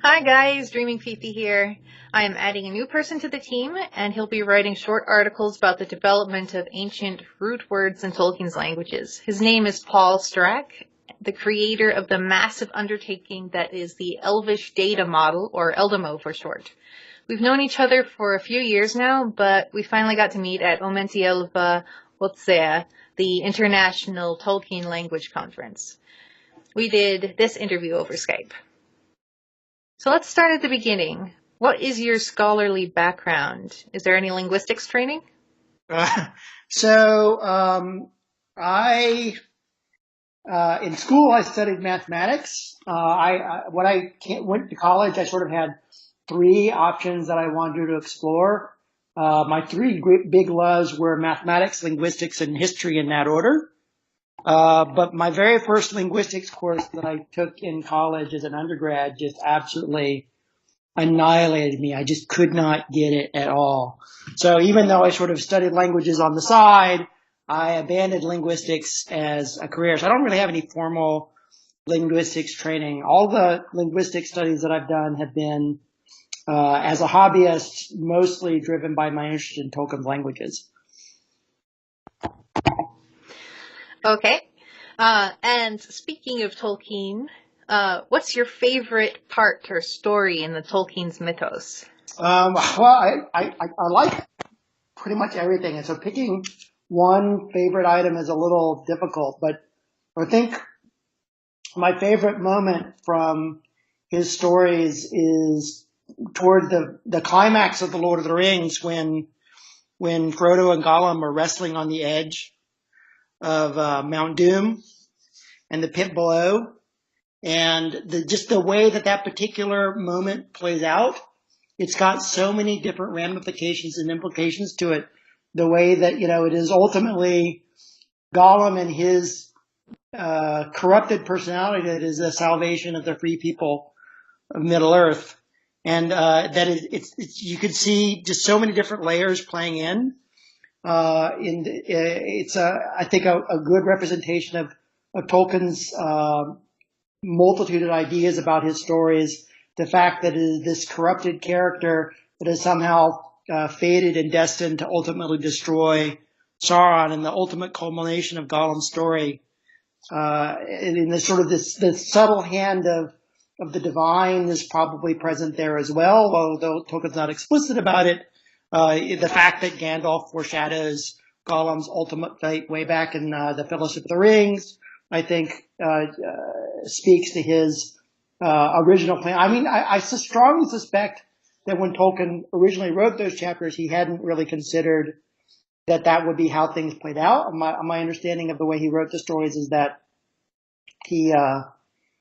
Hi guys, Dreaming Fifi here. I am adding a new person to the team, and he'll be writing short articles about the development of ancient root words in Tolkien's languages. His name is Paul Strack, the creator of the massive undertaking that is the Elvish Data Model, or Eldamo for short. We've known each other for a few years now, but we finally got to meet at Omentielva Otsea, the International Tolkien Language Conference. We did this interview over Skype. So let's start at the beginning. What is your scholarly background? Is there any linguistics training? So I in school I studied mathematics. When I went to college, I sort of had three options that I wanted to explore. My three big loves were mathematics, linguistics, and history in that order. But my very first linguistics course that I took in college as an undergrad just absolutely annihilated me. I just could not get it at all. So even though I sort of studied languages on the side, I abandoned linguistics as a career. So I don't really have any formal linguistics training. All the linguistic studies that I've done have been as a hobbyist, mostly driven by my interest in Tolkien's languages. Okay. And speaking of Tolkien, what's your favorite part or story in the Tolkien's mythos? Well, I like pretty much everything. And so picking one favorite item is a little difficult, but I think my favorite moment from his stories is toward the climax of The Lord of the Rings when Frodo and Gollum are wrestling on the edge of Mount Doom and the pit below, and just the way that particular moment plays out, it's got so many different ramifications and implications to it. The way that it is ultimately Gollum and his corrupted personality that is the salvation of the free people of Middle Earth, and it's you could see just so many different layers playing in. It's I think a good representation of Tolkien's multitude of ideas about his stories. The fact that it is this corrupted character that is somehow fated and destined to ultimately destroy Sauron, and the ultimate culmination of Gollum's story, in this sort of this subtle hand of the divine is probably present there as well, although Tolkien's not explicit about it. The fact that Gandalf foreshadows Gollum's ultimate fate way back in the Fellowship of the Rings, I think, speaks to his original plan. I mean, I strongly suspect that when Tolkien originally wrote those chapters, he hadn't really considered that would be how things played out. My understanding of the way he wrote the stories is that he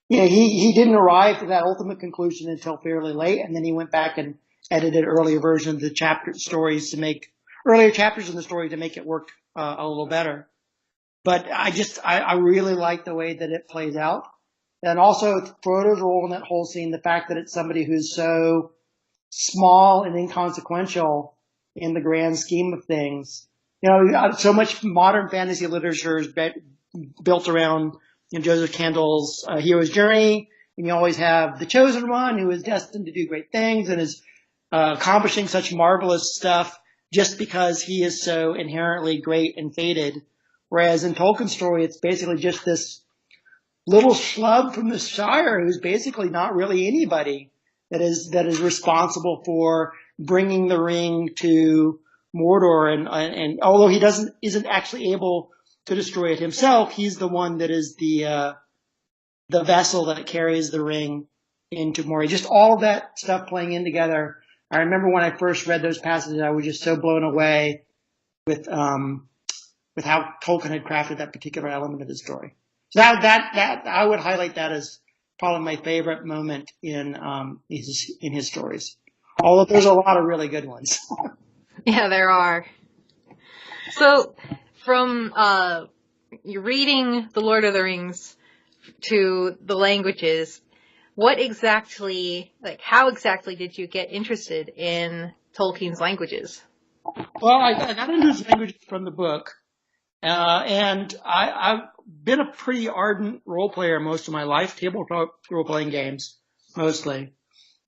didn't arrive to that ultimate conclusion until fairly late, and then he went back and edited earlier versions of the stories to make earlier chapters in the story to make it work a little better. But I really like the way that it plays out. And also Frodo's role in that whole scene, the fact that it's somebody who's so small and inconsequential in the grand scheme of things. So much modern fantasy literature is built around Joseph Campbell's hero's journey, and you always have the chosen one who is destined to do great things and is accomplishing such marvelous stuff just because he is so inherently great and fated. Whereas in Tolkien's story, it's basically just this little schlub from the Shire who's basically not really anybody that is responsible for bringing the ring to Mordor, and although he isn't actually able to destroy it himself, he's the one that is the vessel that carries the ring into Moria. Just all of that stuff playing in together. I remember when I first read those passages, I was just so blown away with how Tolkien had crafted that particular element of the story. So that I would highlight that as probably my favorite moment in his stories. Although there's a lot of really good ones. Yeah, there are. So from you're reading The Lord of the Rings to the languages, how exactly did you get interested in Tolkien's languages? Well, I got into his languages from the book, and I've been a pretty ardent role player most of my life, tabletop role-playing games, mostly.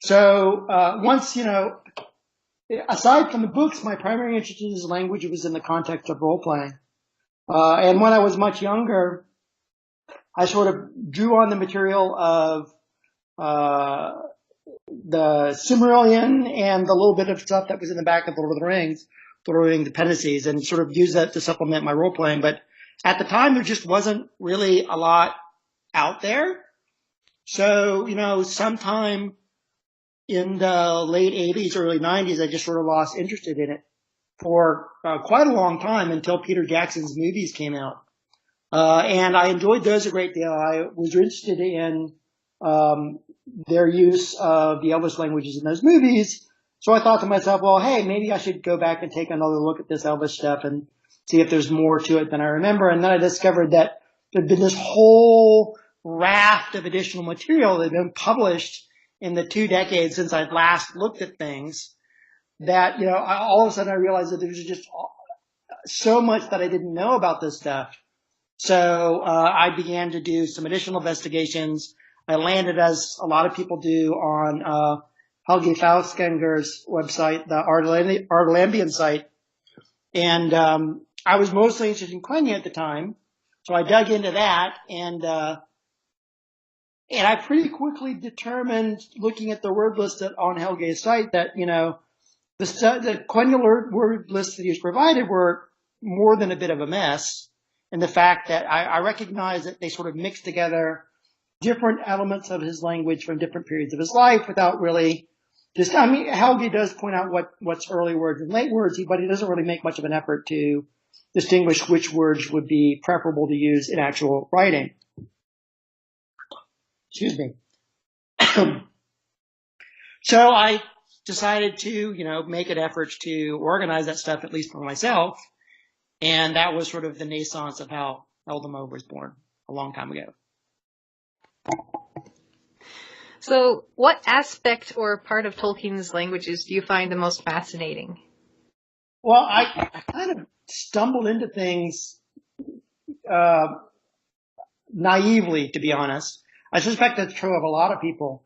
So once, aside from the books, my primary interest in language was in the context of role playing. And when I was much younger, I sort of drew on the material of the Silmarillion and the little bit of stuff that was in the back of Lord of the Rings, dependencies, and sort of used that to supplement my role playing. But at the time, there just wasn't really a lot out there. So, sometime in the late 80s, early 90s, I just sort of lost interest in it for quite a long time until Peter Jackson's movies came out. And I enjoyed those a great deal. I was interested in their use of the Elvish languages in those movies. So I thought to myself, well, hey, maybe I should go back and take another look at this Elvish stuff and see if there's more to it than I remember. And then I discovered that there'd been this whole raft of additional material that had been published in the 2 decades since I'd last looked at things that, all of a sudden I realized that there was just so much that I didn't know about this stuff. So I began to do some additional investigations. I landed, as a lot of people do, on Helge Fausgänger's website, the Artelambian site. And I was mostly interested in Quenya at the time. So I dug into that, and I pretty quickly determined, looking at the word list on Helge's site, that, the Quenya word lists that he was provided were more than a bit of a mess. And the fact that I recognize that they sort of mix together different elements of his language from different periods of his life without really Helge does point out what's early words and late words, but he doesn't really make much of an effort to distinguish which words would be preferable to use in actual writing. Excuse me. So I decided to, make an effort to organize that stuff, at least for myself. And that was sort of the naissance of how Eldamo was born a long time ago. So what aspect or part of Tolkien's languages do you find the most fascinating? Well, I kind of stumbled into things naively, to be honest. I suspect that's true of a lot of people.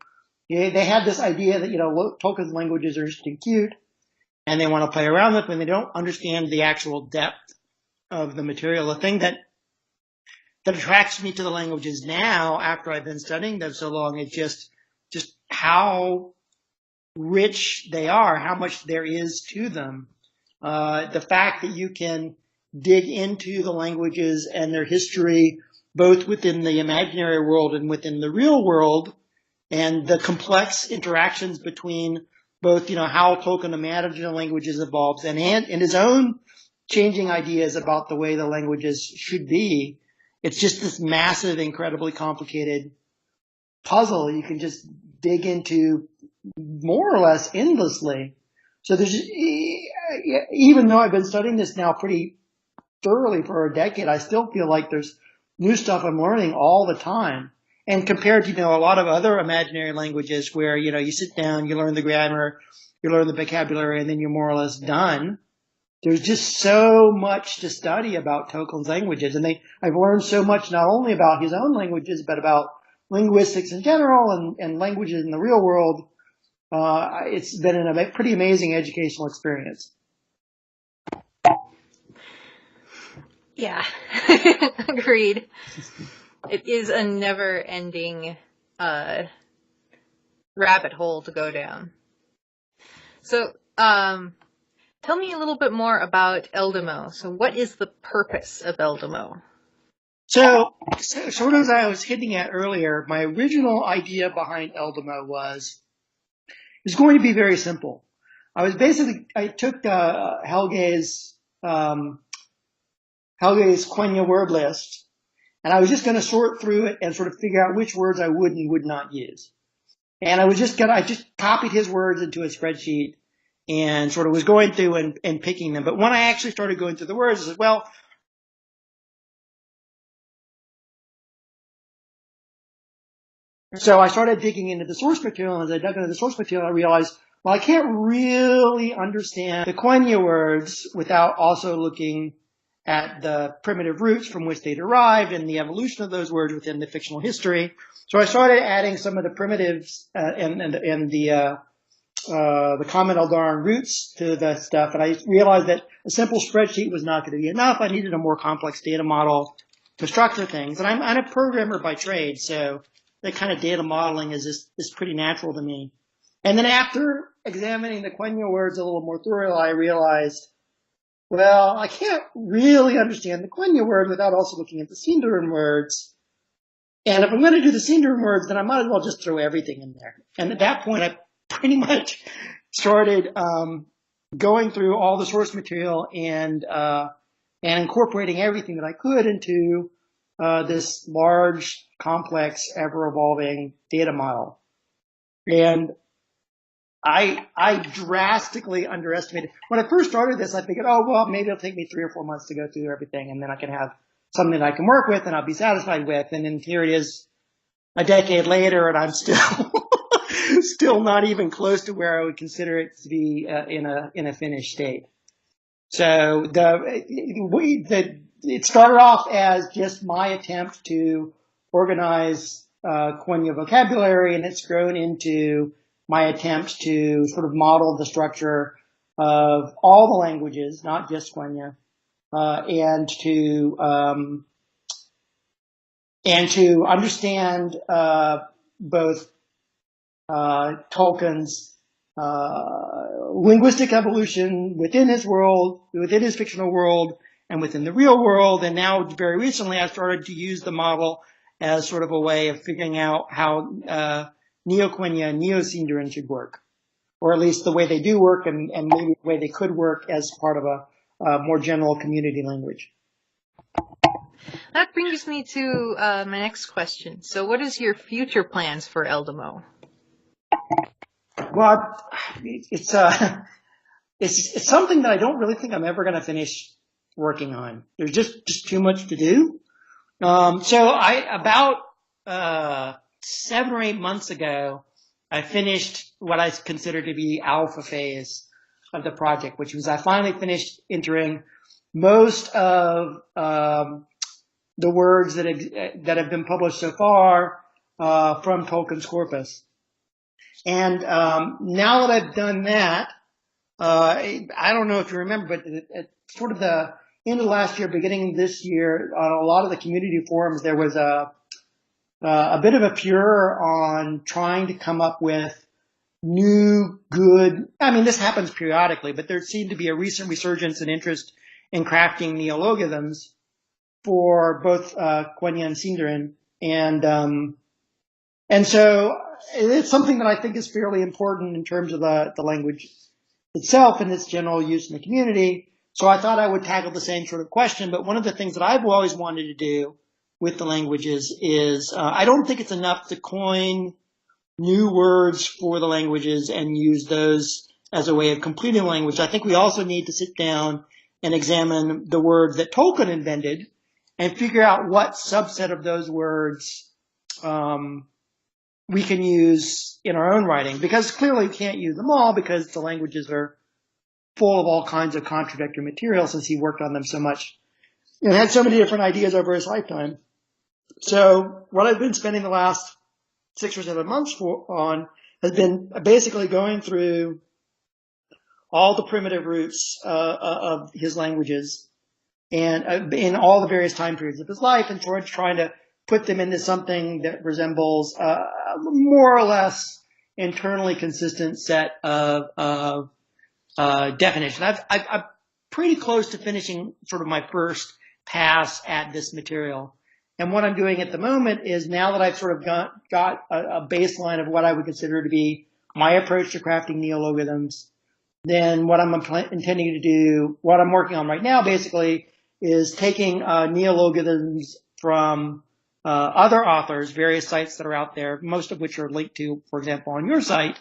They had this idea that, Tolkien's languages are interesting and cute, and they want to play around with them, and they don't understand the actual depth of the material. The thing that attracts me to the languages now, after I've been studying them so long, is just how rich they are, how much there is to them. The fact that you can dig into the languages and their history, both within the imaginary world and within the real world, and the complex interactions between both, how Tolkien imagined the languages evolves and his own changing ideas about the way the languages should be. It's just this massive, incredibly complicated puzzle you can just dig into more or less endlessly. So there's, even though I've been studying this now pretty thoroughly for a decade, I still feel like there's new stuff I'm learning all the time. And compared to, a lot of other imaginary languages where, you sit down, you learn the grammar, you learn the vocabulary, and then you're more or less done. There's just so much to study about Tolkien's languages. And I've learned so much not only about his own languages, but about linguistics in general and languages in the real world. It's been a pretty amazing educational experience. Yeah, agreed. It is a never-ending rabbit hole to go down. So, tell me a little bit more about Eldamo. So what is the purpose of Eldamo? So sort of as I was hinting at earlier, my original idea behind Eldamo was going to be very simple. I took Helge's Quenya word list, and I was just going to sort through it and sort of figure out which words I would and would not use. And I just copied his words into a spreadsheet and sort of was going through and picking them. But when I actually started going through the words, I said, well, so I started digging into the source material, and as I dug into the source material, I realized, well, I can't really understand the Quenya words without also looking at the primitive roots from which they derived and the evolution of those words within the fictional history. So I started adding some of the primitives and the common Eldar roots to the stuff, and I realized that a simple spreadsheet was not going to be enough. I needed a more complex data model to structure things. And I'm a programmer by trade, so that kind of data modeling is pretty natural to me. And then after examining the Quenya words a little more thoroughly, I realized, well, I can't really understand the Quenya word without also looking at the Sindarin words. And if I'm going to do the Sindarin words, then I might as well just throw everything in there. And at that point, I pretty much started going through all the source material and incorporating everything that I could into this large, complex, ever-evolving data model. And I drastically underestimated. When I first started this, I figured, oh, well, maybe it'll take me 3 or 4 months to go through everything, and then I can have something that I can work with and I'll be satisfied with. And then here it is a decade later, and I'm still not even close to where I would consider it to be in a finished state. So it started off as just my attempt to organize Quenya vocabulary, and it's grown into my attempt to sort of model the structure of all the languages, not just Quenya, and to understand both Tolkien's linguistic evolution within his world, within his fictional world, and within the real world. And now, very recently, I started to use the model as sort of a way of figuring out how Neo-Quenya and Neo-Sindarin should work, or at least the way they do work, and maybe the way they could work as part of a more general community language. That brings me to my next question. So what is your future plans for Eldamo? Well, it's something that I don't really think I'm ever going to finish working on. There's just too much to do. So about 7 or 8 months ago, I finished what I consider to be alpha phase of the project, which was I finally finished entering most of the words that have been published so far from Tolkien's corpus. And now that I've done that, I don't know if you remember, but at sort of the end of last year, beginning of this year, on a lot of the community forums, there was a bit of a furor on trying to come up with new, good. I mean, this happens periodically, but there seemed to be a recent resurgence in interest in crafting neologisms for both Quenya and Sindarin, and so it's something that I think is fairly important in terms of the language itself and its general use in the community. So I thought I would tackle the same sort of question. But one of the things that I've always wanted to do with the languages is I don't think it's enough to coin new words for the languages and use those as a way of completing the language. I think we also need to sit down and examine the words that Tolkien invented and figure out what subset of those words we can use in our own writing, because clearly we can't use them all because the languages are full of all kinds of contradictory material since he worked on them so much and had so many different ideas over his lifetime. So what I've been spending the last 6 or 7 months on has been basically going through all the primitive roots of his languages and in all the various time periods of his life, and sort of trying to put them into something that resembles more or less internally consistent set of definitions. I'm pretty close to finishing sort of my first pass at this material. And what I'm doing at the moment is, now that I've sort of got a baseline of what I would consider to be my approach to crafting neologisms, then what I'm intending to do, what I'm working on right now basically, is taking neologisms from other authors, various sites that are out there, most of which are linked to, for example, on your site,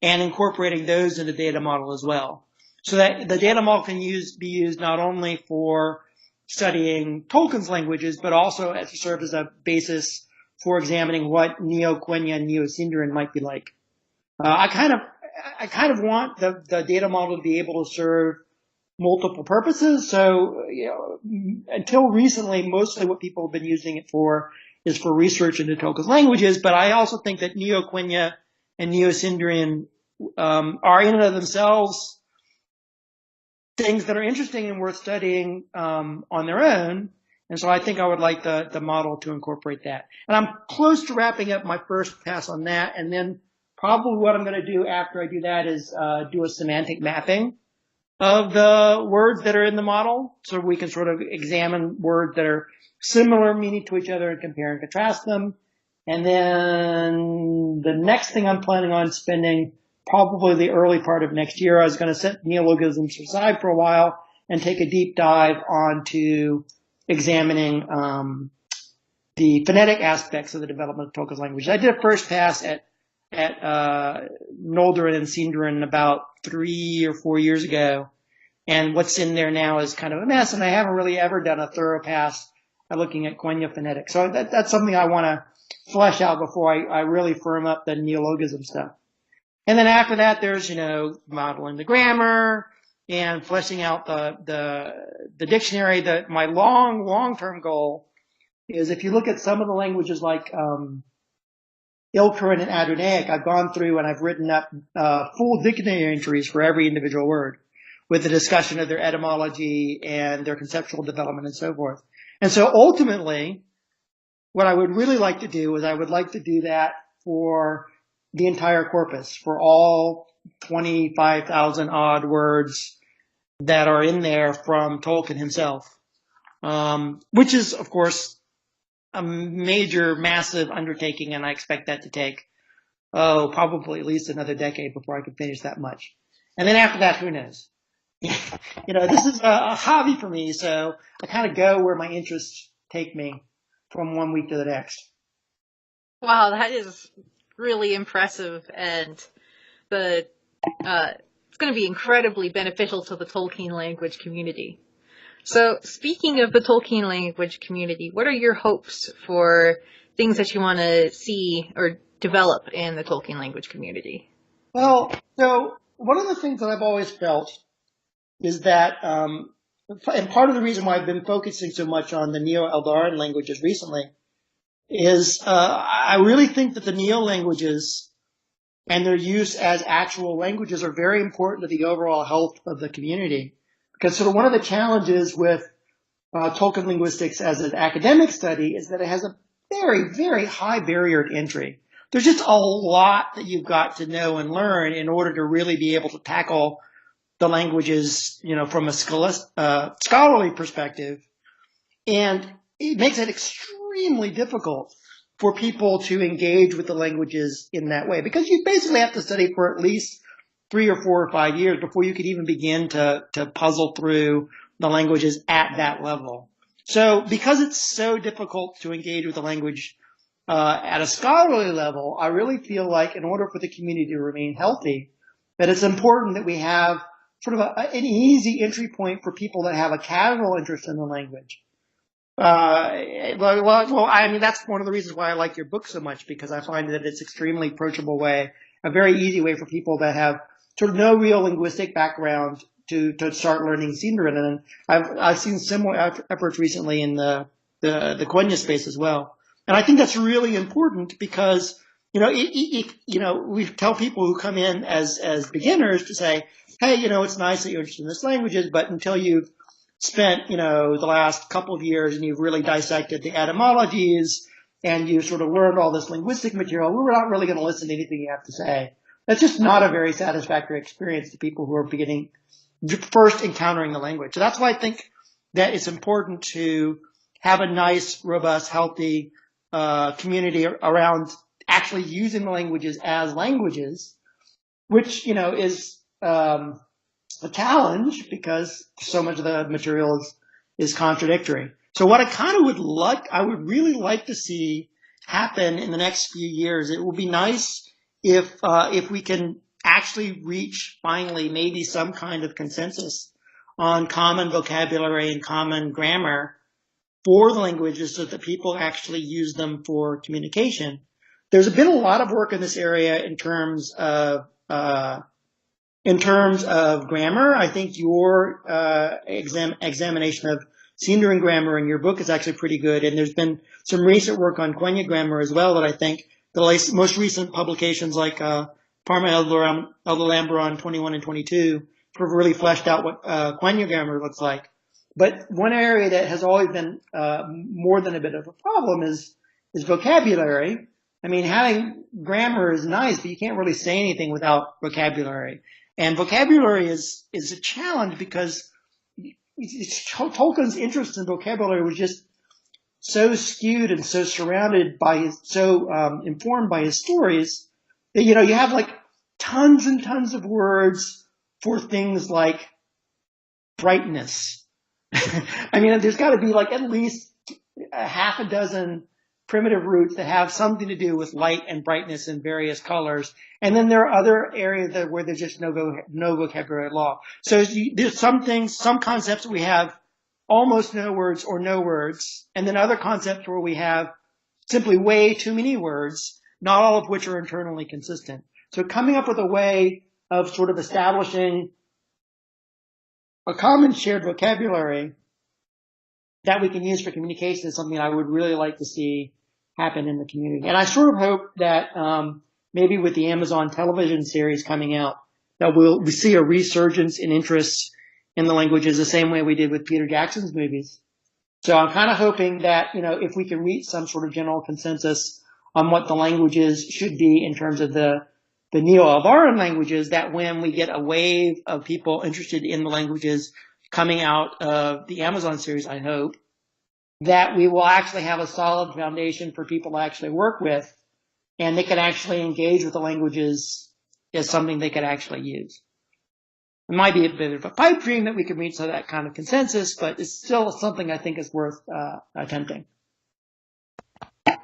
and incorporating those in the data model as well. So that the data model can be used not only for studying Tolkien's languages, but also to serve as a basis for examining what Neo-Quenya and Neo-Sindarin might be like. I kind of want the data model to be able to serve multiple purposes. So, until recently, mostly what people have been using it for is for research into Tolkien's languages, but I also think that Neo-Quenya and Neo-Sindrian are in and of themselves things that are interesting and worth studying on their own. And so I think I would like the model to incorporate that. And I'm close to wrapping up my first pass on that. And then probably what I'm going to do after I do that is do a semantic mapping of the words that are in the model, so we can sort of examine words that are similar meaning to each other and compare and contrast them. And then the next thing I'm planning on spending probably the early part of next year, I was going to set neologisms aside for a while and take a deep dive onto examining the phonetic aspects of the development of Tolkien's language. I did a first pass at Noldorin and Sindarin about 3 or 4 years ago, and what's in there now is kind of a mess, and I haven't really ever done a thorough pass at looking at Quenya phonetics. So that's something I want to flesh out before I really firm up the neologism stuff. And then after that, there's, modeling the grammar and fleshing out the dictionary. My long-term goal is, if you look at some of the languages like Ilkhurin and Adunaic, I've gone through and I've written up full dictionary entries for every individual word, with a discussion of their etymology and their conceptual development and so forth. And so ultimately, what I would really like to do is I would like to do that for the entire corpus, for all 25,000 odd words that are in there from Tolkien himself, which is, of course, a major, massive undertaking, and I expect that to take, probably at least another decade before I can finish that much. And then after that, who knows? This is a hobby for me, so I kind of go where my interests take me from one week to the next. Wow, that is really impressive, and it's going to be incredibly beneficial to the Tolkien language community. So, speaking of the Tolkien language community, what are your hopes for things that you want to see or develop in the Tolkien language community? Well, so one of the things that I've always felt is that, and part of the reason why I've been focusing so much on the Neo-Eldarin languages recently is I really think that the Neo-languages and their use as actual languages are very important to the overall health of the community. Because sort of one of the challenges with Tolkien linguistics as an academic study is that it has a very, very high barrier to entry. There's just a lot that you've got to know and learn in order to really be able to tackle the languages, from a scholarly perspective. And it makes it extremely difficult for people to engage with the languages in that way, because you basically have to study for at least 3 or 4 or 5 years before you could even begin to puzzle through the languages at that level. So because it's so difficult to engage with the language at a scholarly level, I really feel like in order for the community to remain healthy, that it's important that we have sort of an easy entry point for people that have a casual interest in the language. That's one of the reasons why I like your book so much, because I find that it's extremely approachable way, a very easy way for people that have sort of no real linguistic background to start learning Sindarin. And I've seen similar efforts recently in the Quenya space as well. And I think that's really important because, we tell people who come in as beginners to say, hey, it's nice that you're interested in this languages, but until you've spent, the last couple of years and you've really dissected the etymologies and you've sort of learned all this linguistic material, we're not really going to listen to anything you have to say. That's just not a very satisfactory experience to people who are first encountering the language. So that's why I think that it's important to have a nice, robust, healthy community around actually using the languages as languages, which, is a challenge because so much of the material is contradictory. So what I would really like to see happen in the next few years, it would be nice if we can actually reach finally maybe some kind of consensus on common vocabulary and common grammar for the languages so that people actually use them for communication. There's been a lot of work in this area in terms of grammar. I think your examination of Sindarin grammar, and your book is actually pretty good. And there's been some recent work on Quenya grammar as well that I think the most recent publications like Parma Eldolambron 21 and 22 have really fleshed out what Quenya grammar looks like. But one area that has always been more than a bit of a problem is vocabulary. I mean, having grammar is nice, but you can't really say anything without vocabulary. And vocabulary is a challenge because Tolkien's interest in vocabulary was just so skewed and so surrounded by informed by his stories that, you have like tons and tons of words for things like brightness. I mean, there's got to be like at least a half a dozen primitive roots that have something to do with light and brightness in various colors. And then there are other areas where there's just no vocabulary at all. So there's some concepts we have almost no words or no words, and then other concepts where we have simply way too many words, not all of which are internally consistent. So coming up with a way of sort of establishing a common shared vocabulary that we can use for communication is something I would really like to see happen in the community. And I sort of hope that maybe with the Amazon television series coming out, that we see a resurgence in interest in the languages the same way we did with Peter Jackson's movies. So I'm kind of hoping that, if we can reach some sort of general consensus on what the languages should be in terms of the Neo-Alvaran languages, that when we get a wave of people interested in the languages coming out of the Amazon series, I hope, that we will actually have a solid foundation for people to actually work with, and they can actually engage with the languages as something they could actually use. It might be a bit of a pipe dream that we can reach that kind of consensus, but it's still something I think is worth attempting.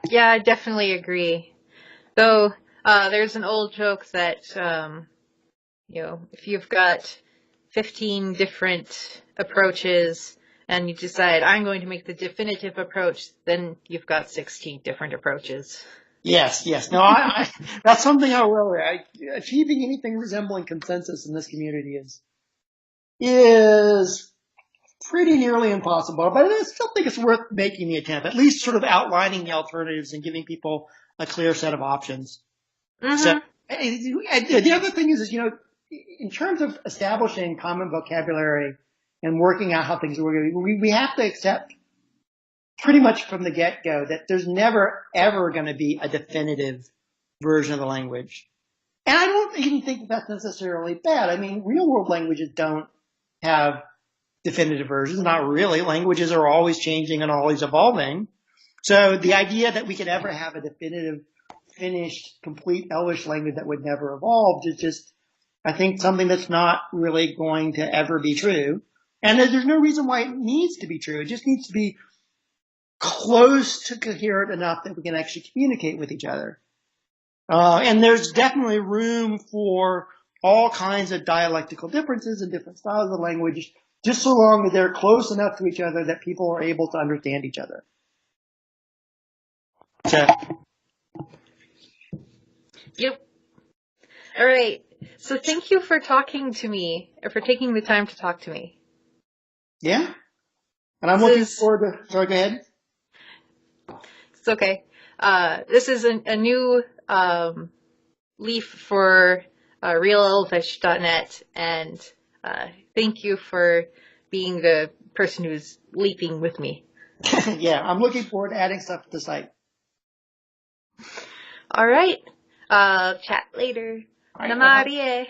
Yeah, I definitely agree. Though there's an old joke that if you've got 15 different approaches and you decide I'm going to make the definitive approach, then you've got 16 different approaches. Yes. No, I that's something I worry. Achieving anything resembling consensus in this community is pretty nearly impossible. But I still think it's worth making the attempt, at least sort of outlining the alternatives and giving people a clear set of options. Mm-hmm. So the other thing is, in terms of establishing common vocabulary and working out how things work, we have to accept pretty much from the get-go that there's never, ever going to be a definitive version of the language. And I don't even think that that's necessarily bad. I mean, real-world languages don't have definitive versions. Not really. Languages are always changing and always evolving. So the idea that we could ever have a definitive, finished, complete Elvish language that would never evolve is just, I think, something that's not really going to ever be true. And there's no reason why it needs to be true. It just needs to be close to coherent enough that we can actually communicate with each other. And there's definitely room for all kinds of dialectical differences and different styles of language, just so long as they're close enough to each other that people are able to understand each other. So. Yep. All right. So thank you for talking to me, or for taking the time to talk to me. Yeah. And I'm looking forward to, sorry, go ahead. It's okay. This is a new leaf for RealElvish.net, and thank you for being the person who's leaping with me. Yeah, I'm looking forward to adding stuff to the site. All right. Chat later. All right, Namarie.